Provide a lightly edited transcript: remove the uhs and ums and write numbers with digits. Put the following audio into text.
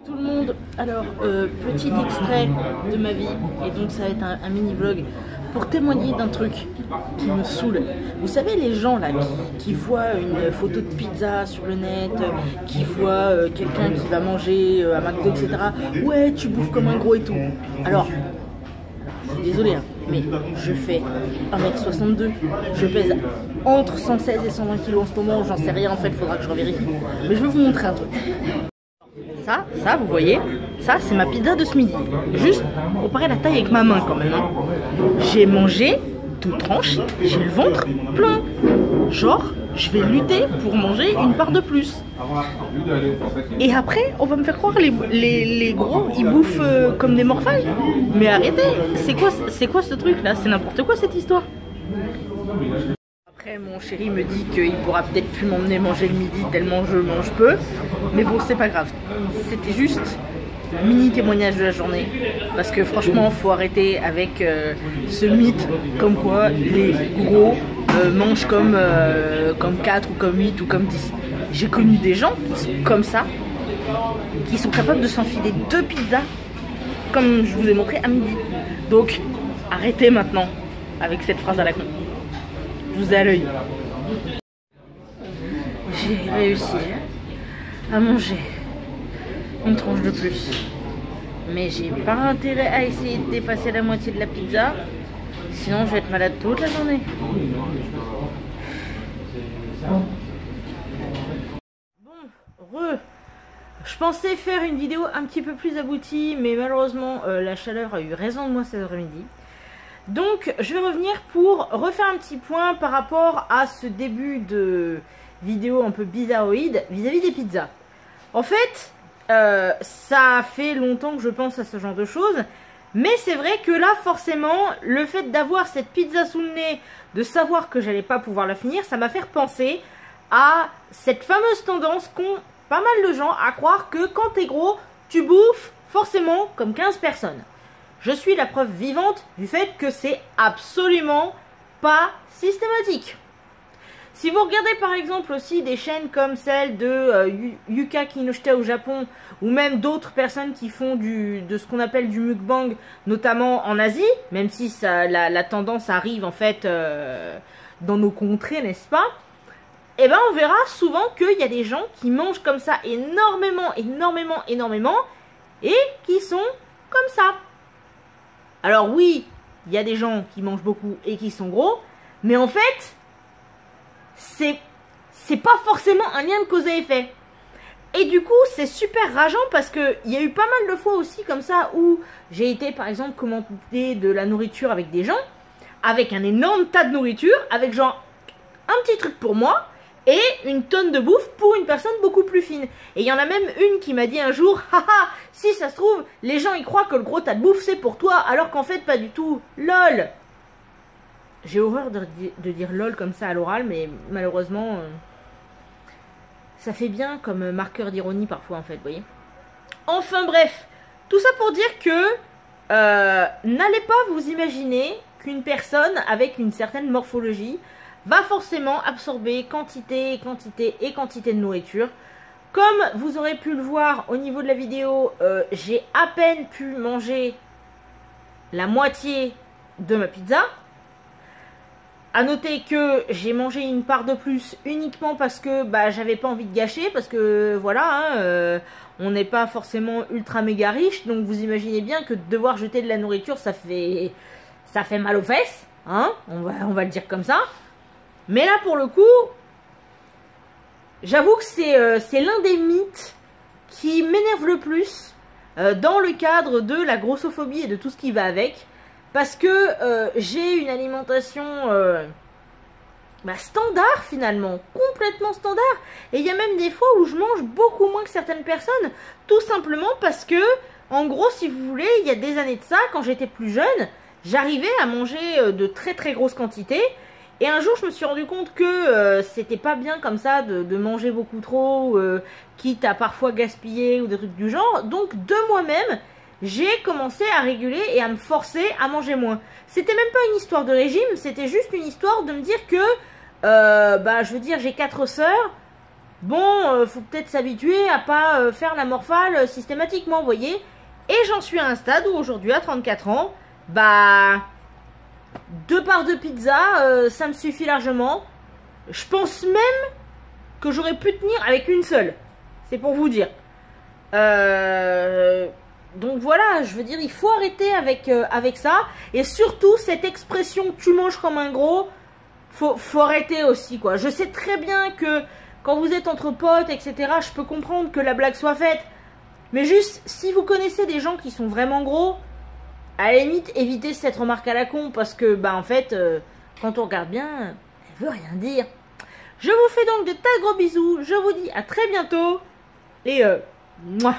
Tout le monde, alors petit extrait de ma vie, et donc ça va être un mini vlog pour témoigner d'un truc qui me saoule. Vous savez les gens là qui voient une photo de pizza sur le net, qui voient quelqu'un qui va manger à McDo, etc. Ouais, tu bouffes comme un gros et tout. Alors, je suis désolée, hein, mais je fais 1m62, je pèse entre 116 et 120 kg en ce moment, j'en sais rien en fait, faudra que je revérifie. Mais je vais vous montrer un truc. Ça, vous voyez, ça c'est ma pizza de ce midi. Juste, comparez la taille avec ma main quand même. Hein. J'ai mangé 2 tranches, j'ai le ventre plein. Genre, je vais lutter pour manger une part de plus. Et après, on va me faire croire les gros, ils bouffent comme des morphales. Mais arrêtez, c'est quoi ce truc là? C'est n'importe quoi cette histoire. Après, mon chéri me dit qu'il pourra peut-être plus m'emmener manger le midi tellement je mange peu. Mais bon, c'est pas grave. C'était juste un mini témoignage de la journée. Parce que franchement, faut arrêter avec ce mythe comme quoi les gros mangent comme 4 ou comme 8 ou comme 10. J'ai connu des gens qui sont comme ça, qui sont capables de s'enfiler 2 pizzas, comme je vous ai montré à midi. Donc, arrêtez maintenant avec cette phrase à la con. Je vous ai à l'œil. J'ai réussi à manger une tranche de plus. Mais j'ai pas intérêt à essayer de dépasser la moitié de la pizza. Sinon je vais être malade toute la journée. Bon, je pensais faire une vidéo un petit peu plus aboutie, mais malheureusement la chaleur a eu raison de moi cet après-midi. Donc je vais revenir pour refaire un petit point par rapport à ce début de vidéo un peu bizarroïde vis-à-vis des pizzas. En fait, ça fait longtemps que je pense à ce genre de choses, mais c'est vrai que là forcément, le fait d'avoir cette pizza sous le nez, de savoir que j'allais pas pouvoir la finir, ça m'a fait penser à cette fameuse tendance qu'ont pas mal de gens à croire que quand t'es gros, tu bouffes forcément comme 15 personnes. Je suis la preuve vivante du fait que c'est absolument pas systématique. Si vous regardez par exemple aussi des chaînes comme celle de Yuka Kinoshita au Japon, ou même d'autres personnes qui font de ce qu'on appelle du mukbang, notamment en Asie, même si la tendance arrive en fait dans nos contrées, n'est-ce pas? Et ben on verra souvent qu'il y a des gens qui mangent comme ça énormément, et qui sont comme ça. Alors oui, il y a des gens qui mangent beaucoup et qui sont gros, mais en fait, c'est pas forcément un lien de cause à effet. Et du coup, c'est super rageant parce que il y a eu pas mal de fois aussi comme ça où j'ai été par exemple commander de la nourriture avec des gens, avec un énorme tas de nourriture, avec genre un petit truc pour moi et une tonne de bouffe pour une personne beaucoup plus fine. Et il y en a même une qui m'a dit un jour, haha, si ça se trouve, les gens ils croient que le gros tas de bouffe c'est pour toi, alors qu'en fait pas du tout. LOL. J'ai horreur de dire lol comme ça à l'oral, mais malheureusement, ça fait bien comme marqueur d'ironie parfois en fait, vous voyez. Enfin bref, tout ça pour dire que n'allez pas vous imaginer qu'une personne avec une certaine morphologie va forcément absorber quantité de nourriture. Comme vous aurez pu le voir au niveau de la vidéo, j'ai à peine pu manger la moitié de ma pizza. À noter que j'ai mangé une part de plus uniquement parce que j'avais pas envie de gâcher, parce que voilà, hein, on n'est pas forcément ultra méga riche, donc vous imaginez bien que devoir jeter de la nourriture, ça fait mal aux fesses, hein, on va le dire comme ça. Mais là pour le coup, j'avoue que c'est l'un des mythes qui m'énerve le plus dans le cadre de la grossophobie et de tout ce qui va avec. Parce que j'ai une alimentation standard finalement, complètement standard. Et il y a même des fois où je mange beaucoup moins que certaines personnes. Tout simplement parce que, en gros, si vous voulez, il y a des années de ça, quand j'étais plus jeune, j'arrivais à manger de très très grosses quantités. Et un jour, je me suis rendu compte que c'était pas bien comme ça de manger beaucoup trop, quitte à parfois gaspiller ou des trucs du genre. Donc, de moi-même, j'ai commencé à réguler et à me forcer à manger moins. C'était même pas une histoire de régime, c'était juste une histoire de me dire que, je veux dire, j'ai 4 sœurs, bon, faut peut-être s'habituer à pas faire la morphale systématiquement, vous voyez. Et j'en suis à un stade où aujourd'hui, à 34 ans, bah, 2 parts de pizza, ça me suffit largement. Je pense même que j'aurais pu tenir avec une seule. C'est pour vous dire. Donc voilà, je veux dire, il faut arrêter avec ça. Et surtout, cette expression « tu manges comme un gros », faut arrêter aussi, quoi. Je sais très bien que quand vous êtes entre potes, etc., je peux comprendre que la blague soit faite. Mais juste, si vous connaissez des gens qui sont vraiment gros, à la limite, évitez cette remarque à la con. Parce que, bah en fait, quand on regarde bien, elle veut rien dire. Je vous fais donc de tas de gros bisous. Je vous dis à très bientôt. Et, mouah.